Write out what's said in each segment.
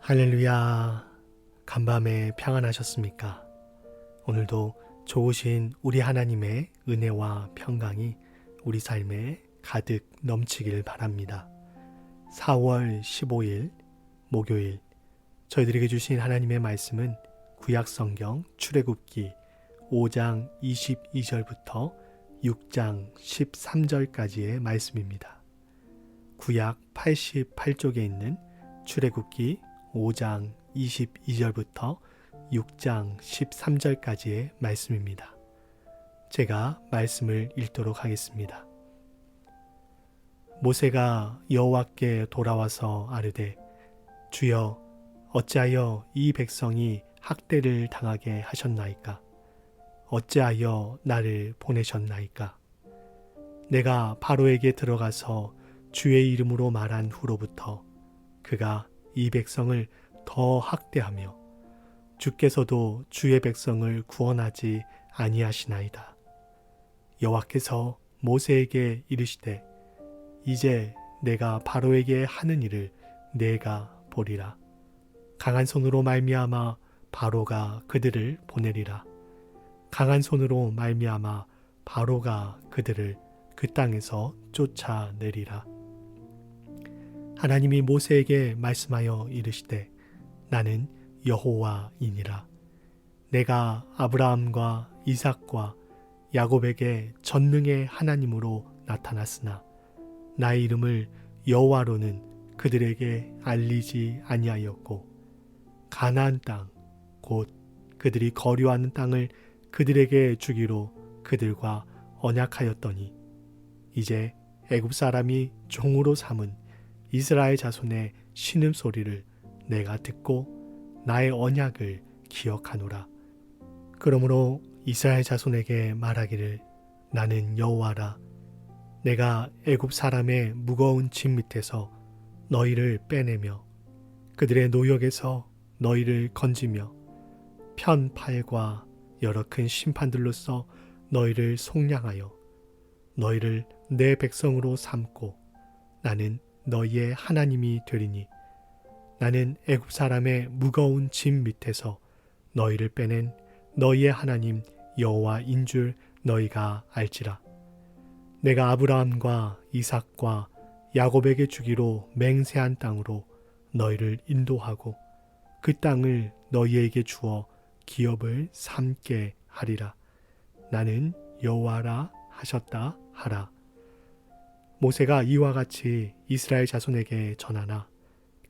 할렐루야. 간밤에 평안하셨습니까? 오늘도 좋으신 우리 하나님의 은혜와 평강이 우리 삶에 가득 넘치길 바랍니다. 4월 15일 목요일, 저희들에게 주신 하나님의 말씀은 구약성경 출애굽기 5장 22절부터 6장 13절까지의 말씀입니다. 구약 88쪽에 있는 출애굽기 5장 22절부터 6장 13절까지의 말씀입니다. 제가 말씀을 읽도록 하겠습니다. 모세가 여호와께 돌아와서 아뢰되, 주여, 어찌하여 이 백성이 학대를 당하게 하셨나이까? 어찌하여 나를 보내셨나이까? 내가 바로에게 들어가서 주의 이름으로 말한 후로부터 그가 이 백성을 더 학대하며 주께서도 주의 백성을 구원하지 아니하시나이다. 여호와께서 모세에게 이르시되, 이제 내가 바로에게 하는 일을 내가 보리라. 강한 손으로 말미암아 바로가 그들을 보내리라. 강한 손으로 말미암아 바로가 그들을 그 땅에서 쫓아내리라. 하나님이 모세에게 말씀하여 이르시되, 나는 여호와이니라. 내가 아브라함과 이삭과 야곱에게 전능의 하나님으로 나타났으나 나의 이름을 여호와로는 그들에게 알리지 아니하였고, 가나안 땅 곧 그들이 거류하는 땅을 그들에게 주기로 그들과 언약하였더니, 이제 애굽 사람이 종으로 삼은 이스라엘 자손의 신음소리를 내가 듣고 나의 언약을 기억하노라. 그러므로 이스라엘 자손에게 말하기를, 나는 여호와라. 내가 애굽 사람의 무거운 짐 밑에서 너희를 빼내며 그들의 노역에서 너희를 건지며 편팔과 여러 큰 심판들로서 너희를 속량하여 너희를 내 백성으로 삼고 나는 너희의 하나님이 되리니, 나는 애굽 사람의 무거운 짐 밑에서 너희를 빼낸 너희의 하나님 여호와인 줄 너희가 알지라. 내가 아브라함과 이삭과 야곱에게 주기로 맹세한 땅으로 너희를 인도하고 그 땅을 너희에게 주어 기업을 삼게 하리라. 나는 여호와라 하셨다 하라. 모세가 이와 같이 이스라엘 자손에게 전하나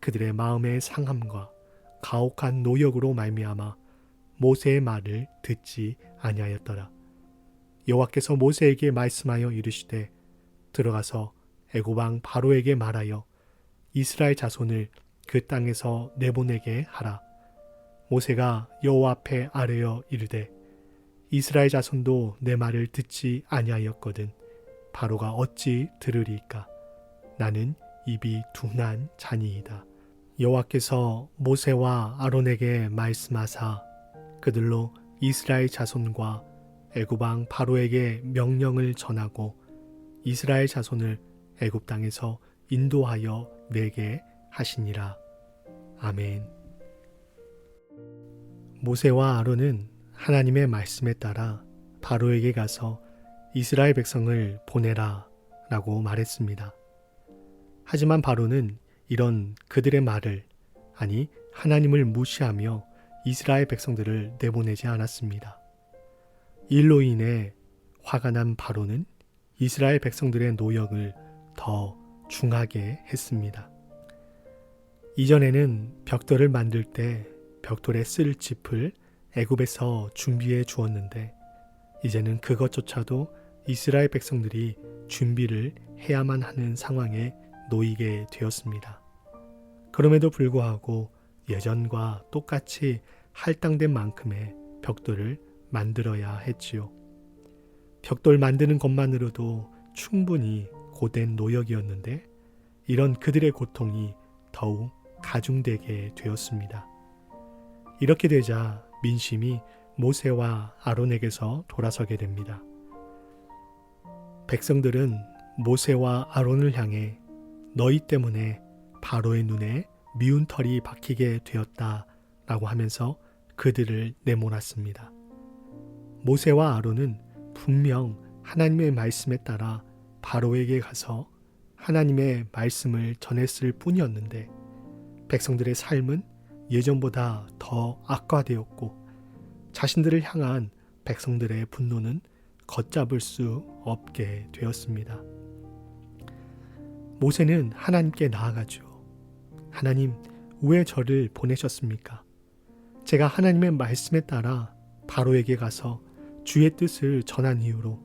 그들의 마음의 상함과 가혹한 노역으로 말미암아 모세의 말을 듣지 아니하였더라. 여호와께서 모세에게 말씀하여 이르시되, 들어가서 애굽 왕 바로에게 말하여 이스라엘 자손을 그 땅에서 내보내게 하라. 모세가 여호와 앞에 아뢰어 이르되, 이스라엘 자손도 내 말을 듣지 아니하였거든 바로가 어찌 들으리까? 나는 입이 둔한 자니이다. 여호와께서 모세와 아론에게 말씀하사 그들로 이스라엘 자손과 애굽 왕 바로에게 명령을 전하고 이스라엘 자손을 애굽 땅에서 인도하여 내게 하시니라. 아멘. 모세와 아론은 하나님의 말씀에 따라 바로에게 가서 이스라엘 백성을 보내라 라고 말했습니다. 하지만 바로는 이런 그들의 말을, 아니 하나님을 무시하며 이스라엘 백성들을 내보내지 않았습니다. 일로 인해 화가 난 바로는 이스라엘 백성들의 노역을 더 중하게 했습니다. 이전에는 벽돌을 만들 때 벽돌에 쓸 짚을 애굽에서 준비해 주었는데, 이제는 그것조차도 이스라엘 백성들이 준비를 해야만 하는 상황에 놓이게 되었습니다. 그럼에도 불구하고 예전과 똑같이 할당된 만큼의 벽돌을 만들어야 했지요. 벽돌 만드는 것만으로도 충분히 고된 노역이었는데, 이런 그들의 고통이 더욱 가중되게 되었습니다. 이렇게 되자 민심이 모세와 아론에게서 돌아서게 됩니다. 백성들은 모세와 아론을 향해 너희 때문에 바로의 눈에 미운 털이 박히게 되었다라고 하면서 그들을 내몰았습니다. 모세와 아론은 분명 하나님의 말씀에 따라 바로에게 가서 하나님의 말씀을 전했을 뿐이었는데 백성들의 삶은 예전보다 더 악화되었고 자신들을 향한 백성들의 분노는 걷잡을 수 없게 되었습니다. 모세는 하나님께 나아가죠. 하나님, 왜 저를 보내셨습니까? 제가 하나님의 말씀에 따라 바로에게 가서 주의 뜻을 전한 이후로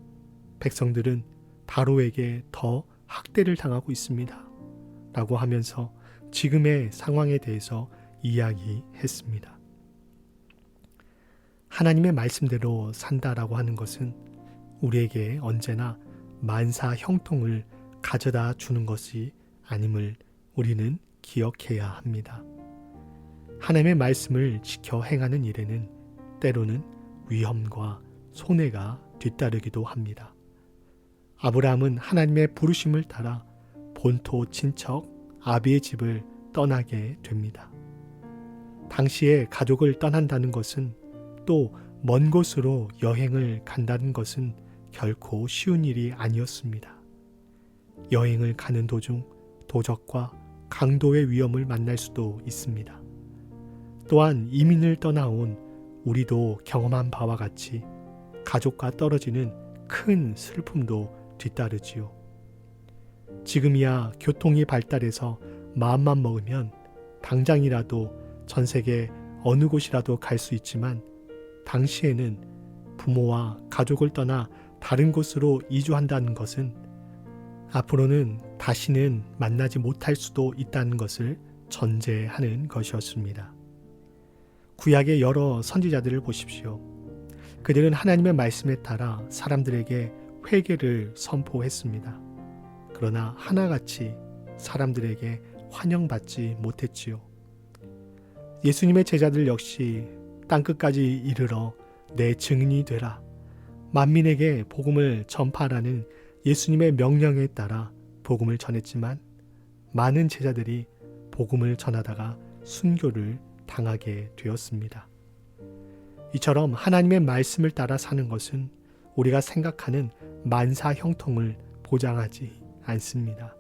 백성들은 바로에게 더 학대를 당하고 있습니다. 라고 하면서 지금의 상황에 대해서 이야기했습니다. 하나님의 말씀대로 산다라고 하는 것은 우리에게 언제나 만사 형통을 가져다 주는 것이 아님을 우리는 기억해야 합니다. 하나님의 말씀을 지켜 행하는 일에는 때로는 위험과 손해가 뒤따르기도 합니다. 아브라함은 하나님의 부르심을 따라 본토 친척 아비의 집을 떠나게 됩니다. 당시에 가족을 떠난다는 것은 또 먼 곳으로 여행을 간다는 것은 결코 쉬운 일이 아니었습니다. 여행을 가는 도중 도적과 강도의 위험을 만날 수도 있습니다. 또한 이민을 떠나온 우리도 경험한 바와 같이 가족과 떨어지는 큰 슬픔도 뒤따르지요. 지금이야 교통이 발달해서 마음만 먹으면 당장이라도 전 세계 어느 곳이라도 갈 수 있지만 당시에는 부모와 가족을 떠나 다른 곳으로 이주한다는 것은 앞으로는 다시는 만나지 못할 수도 있다는 것을 전제하는 것이었습니다. 구약의 여러 선지자들을 보십시오. 그들은 하나님의 말씀에 따라 사람들에게 회개를 선포했습니다. 그러나 하나같이 사람들에게 환영받지 못했지요. 예수님의 제자들 역시 땅끝까지 이르러 내 증인이 되라. 만민에게 복음을 전파하라는 예수님의 명령에 따라 복음을 전했지만 많은 제자들이 복음을 전하다가 순교를 당하게 되었습니다. 이처럼 하나님의 말씀을 따라 사는 것은 우리가 생각하는 만사 형통을 보장하지 않습니다.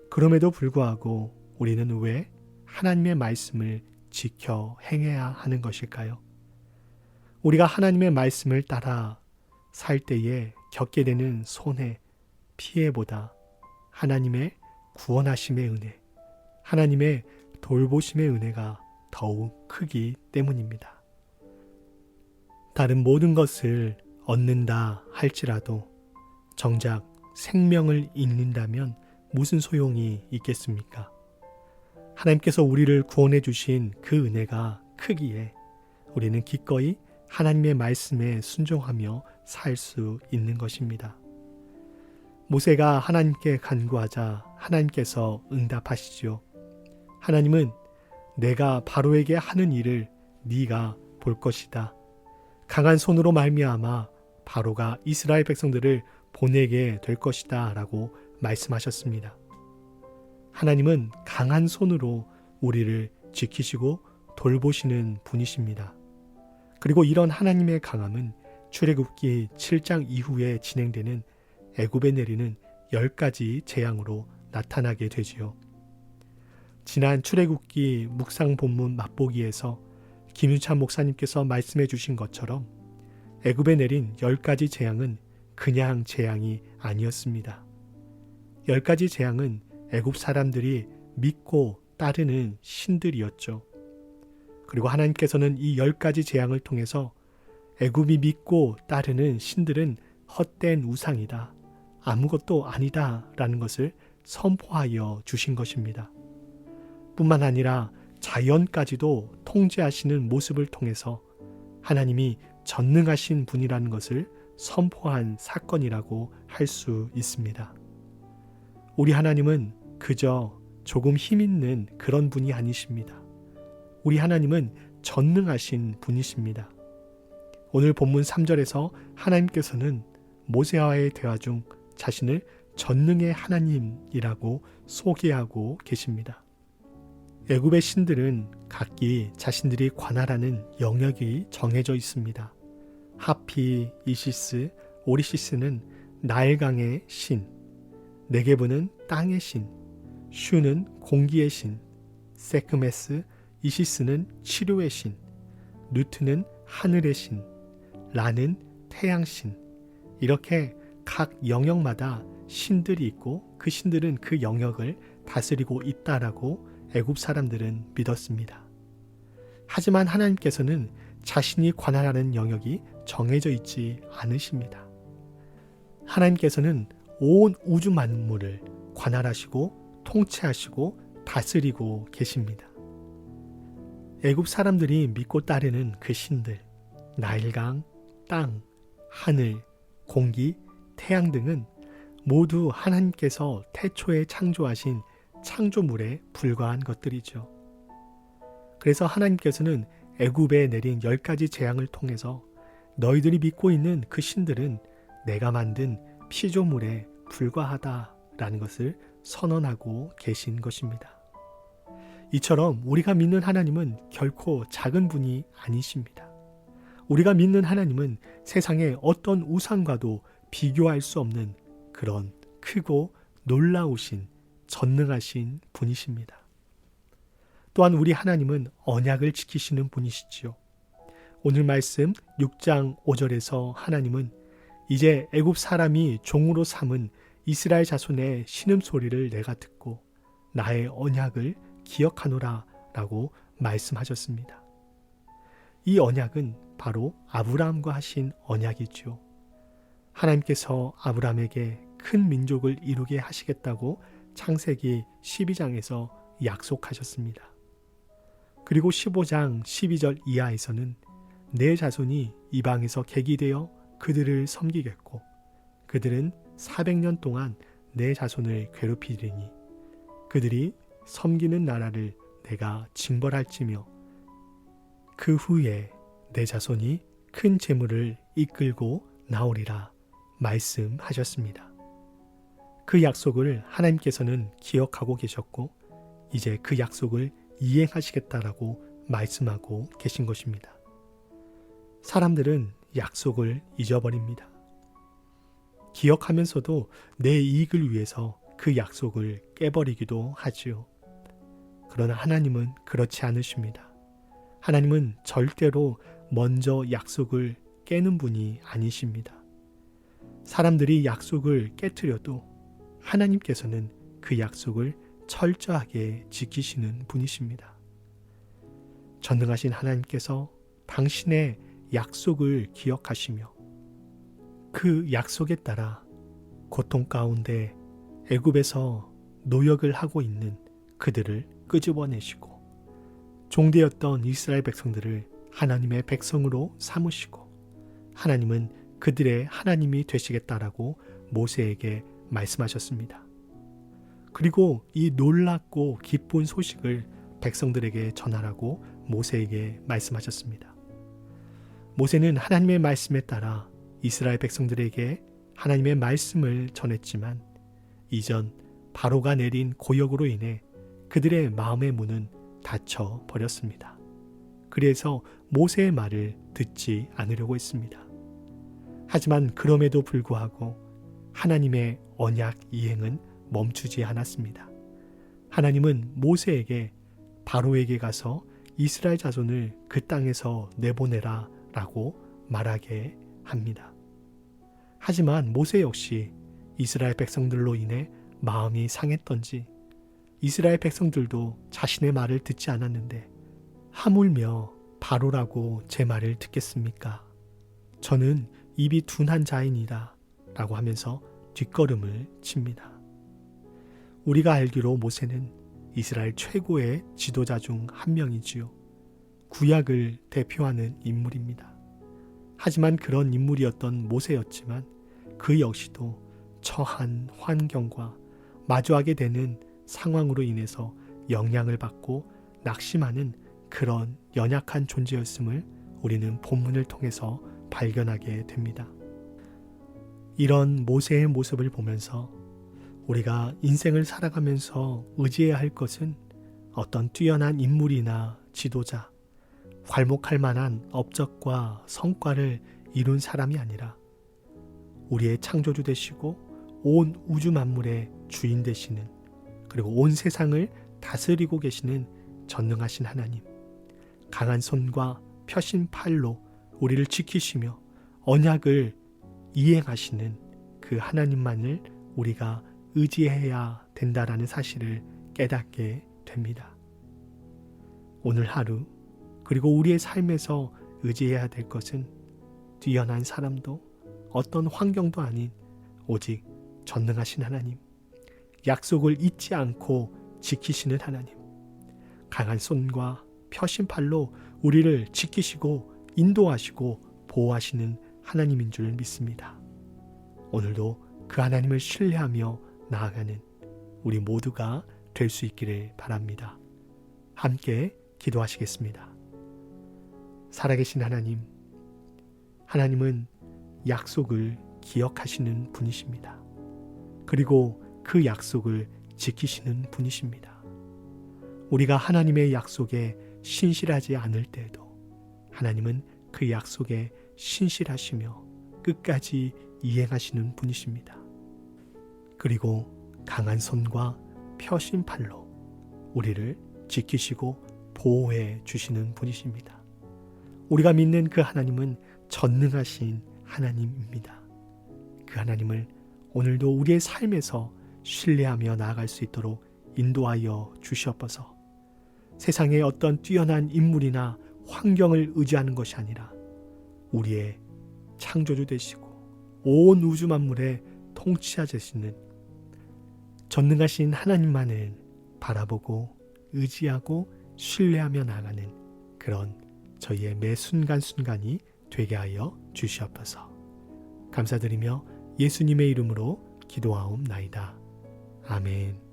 그럼에도 불구하고 우리는 왜 하나님의 말씀을 지켜 행해야 하는 것일까요? 우리가 하나님의 말씀을 따라 살 때에 겪게 되는 손해, 피해보다 하나님의 구원하심의 은혜, 하나님의 돌보심의 은혜가 더욱 크기 때문입니다. 다른 모든 것을 얻는다 할지라도 정작 생명을 잃는다면 무슨 소용이 있겠습니까? 하나님께서 우리를 구원해 주신 그 은혜가 크기에 우리는 기꺼이 하나님의 말씀에 순종하며 살 수 있는 것입니다. 모세가 하나님께 간구하자 하나님께서 응답하시죠. 하나님은 내가 바로에게 하는 일을 네가 볼 것이다. 강한 손으로 말미암아 바로가 이스라엘 백성들을 보내게 될 것이다 라고 말씀하셨습니다. 하나님은 강한 손으로 우리를 지키시고 돌보시는 분이십니다. 그리고 이런 하나님의 강함은 출애굽기 7장 이후에 진행되는 애굽에 내리는 10가지 재앙으로 나타나게 되지요. 지난 출애굽기 묵상 본문 맛보기에서 김윤찬 목사님께서 말씀해 주신 것처럼 애굽에 내린 10가지 재앙은 그냥 재앙이 아니었습니다. 10가지 재앙은 애굽 사람들이 믿고 따르는 신들이었죠. 그리고 하나님께서는 이 10가지 재앙을 통해서 애굽이 믿고 따르는 신들은 헛된 우상이다, 아무것도 아니다 라는 것을 선포하여 주신 것입니다. 뿐만 아니라 자연까지도 통제하시는 모습을 통해서 하나님이 전능하신 분이라는 것을 선포한 사건이라고 할 수 있습니다. 우리 하나님은 그저 조금 힘 있는 그런 분이 아니십니다. 우리 하나님은 전능하신 분이십니다. 오늘 본문 3절에서 하나님께서는 모세와의 대화 중 자신을 전능의 하나님이라고 소개하고 계십니다. 애굽의 신들은 각기 자신들이 관할하는 영역이 정해져 있습니다. 하피, 이시스, 오리시스는 나일강의 신, 네게브는 땅의 신, 슈는 공기의 신, 세크메스, 이시스는 치료의 신, 누트는 하늘의 신, 라는 태양신. 이렇게 각 영역마다 신들이 있고 그 신들은 그 영역을 다스리고 있다라고 애굽 사람들은 믿었습니다. 하지만 하나님께서는 자신이 관할하는 영역이 정해져 있지 않으십니다. 하나님께서는 온 우주 만물을 관할하시고 통치하시고 다스리고 계십니다. 애굽 사람들이 믿고 따르는 그 신들, 나일강, 땅, 하늘, 공기, 태양 등은 모두 하나님께서 태초에 창조하신 창조물에 불과한 것들이죠. 그래서 하나님께서는 애굽에 내린 10가지 재앙을 통해서 너희들이 믿고 있는 그 신들은 내가 만든 피조물에 불과하다라는 것을 선언하고 계신 것입니다. 이처럼 우리가 믿는 하나님은 결코 작은 분이 아니십니다. 우리가 믿는 하나님은 세상의 어떤 우상과도 비교할 수 없는 그런 크고 놀라우신 전능하신 분이십니다. 또한 우리 하나님은 언약을 지키시는 분이시지요. 오늘 말씀 6장 5절에서 하나님은 이제 애굽 사람이 종으로 삼은 이스라엘 자손의 신음소리를 내가 듣고 나의 언약을 기억하노라 라고 말씀하셨습니다. 이 언약은 바로 아브라함과 하신 언약이죠. 하나님께서 아브라함에게 큰 민족을 이루게 하시겠다고 창세기 12장에서 약속하셨습니다. 그리고 15장 12절 이하에서는 내 자손이 이방에서 객이 되어 그들을 섬기겠고 그들은 400년 동안 내 자손을 괴롭히리니 그들이 섬기는 나라를 내가 징벌할지며 그 후에 내 자손이 큰 재물을 이끌고 나오리라 말씀하셨습니다. 그 약속을 하나님께서는 기억하고 계셨고 이제 그 약속을 이행하시겠다라고 말씀하고 계신 것입니다. 사람들은 약속을 잊어버립니다. 기억하면서도 내 이익을 위해서 그 약속을 깨버리기도 하지요. 그러나 하나님은 그렇지 않으십니다. 하나님은 절대로 먼저 약속을 깨는 분이 아니십니다. 사람들이 약속을 깨트려도 하나님께서는 그 약속을 철저하게 지키시는 분이십니다. 전능하신 하나님께서 당신의 약속을 기억하시며 그 약속에 따라 고통 가운데 애굽에서 노역을 하고 있는 그들을 끄집어내시고 종되었던 이스라엘 백성들을 하나님의 백성으로 삼으시고 하나님은 그들의 하나님이 되시겠다라고 모세에게 말씀하셨습니다. 그리고 이 놀랍고 기쁜 소식을 백성들에게 전하라고 모세에게 말씀하셨습니다. 모세는 하나님의 말씀에 따라 이스라엘 백성들에게 하나님의 말씀을 전했지만 이전 바로가 내린 고역으로 인해 그들의 마음의 문은 닫혀 버렸습니다. 그래서 모세의 말을 듣지 않으려고 했습니다. 하지만 그럼에도 불구하고 하나님의 언약 이행은 멈추지 않았습니다. 하나님은 모세에게 바로에게 가서 이스라엘 자손을 그 땅에서 내보내라 라고 말하게 합니다. 하지만 모세 역시 이스라엘 백성들로 인해 마음이 상했던지 이스라엘 백성들도 자신의 말을 듣지 않았는데 하물며 바로라고 제 말을 듣겠습니까? 저는 입이 둔한 자이니라 라고 하면서 뒷걸음을 칩니다. 우리가 알기로 모세는 이스라엘 최고의 지도자 중 한 명이지요. 구약을 대표하는 인물입니다. 하지만 그런 인물이었던 모세였지만 그 역시도 처한 환경과 마주하게 되는 상황으로 인해서 영향을 받고 낙심하는 그런 연약한 존재였음을 우리는 본문을 통해서 발견하게 됩니다. 이런 모세의 모습을 보면서 우리가 인생을 살아가면서 의지해야 할 것은 어떤 뛰어난 인물이나 지도자, 괄목할 만한 업적과 성과를 이룬 사람이 아니라 우리의 창조주 되시고 온 우주 만물의 주인 되시는, 그리고 온 세상을 다스리고 계시는 전능하신 하나님, 강한 손과 펴신 팔로 우리를 지키시며 언약을 이행하시는 그 하나님만을 우리가 의지해야 된다라는 사실을 깨닫게 됩니다. 오늘 하루, 그리고 우리의 삶에서 의지해야 될 것은 뛰어난 사람도 어떤 환경도 아닌 오직 전능하신 하나님, 약속을 잊지 않고 지키시는 하나님, 강한 손과 펴신 팔로 우리를 지키시고 인도하시고 보호하시는 하나님인 줄 믿습니다. 오늘도 그 하나님을 신뢰하며 나아가는 우리 모두가 될 수 있기를 바랍니다. 함께 기도하시겠습니다. 살아계신 하나님, 하나님은 약속을 기억하시는 분이십니다. 그리고 그 약속을 지키시는 분이십니다. 우리가 하나님의 약속에 신실하지 않을 때에도 하나님은 그 약속에 신실하시며 끝까지 이행하시는 분이십니다. 그리고 강한 손과 펴신 팔로 우리를 지키시고 보호해 주시는 분이십니다. 우리가 믿는 그 하나님은 전능하신 하나님입니다. 그 하나님을 오늘도 우리의 삶에서 신뢰하며 나아갈 수 있도록 인도하여 주시옵소서. 세상의 어떤 뛰어난 인물이나 환경을 의지하는 것이 아니라 우리의 창조주 되시고 온 우주 만물에 통치하시는 전능하신 하나님만을 바라보고 의지하고 신뢰하며 나가는 그런 저희의 매 순간순간이 되게 하여 주시옵소서. 감사드리며 예수님의 이름으로 기도하옵나이다. 아멘.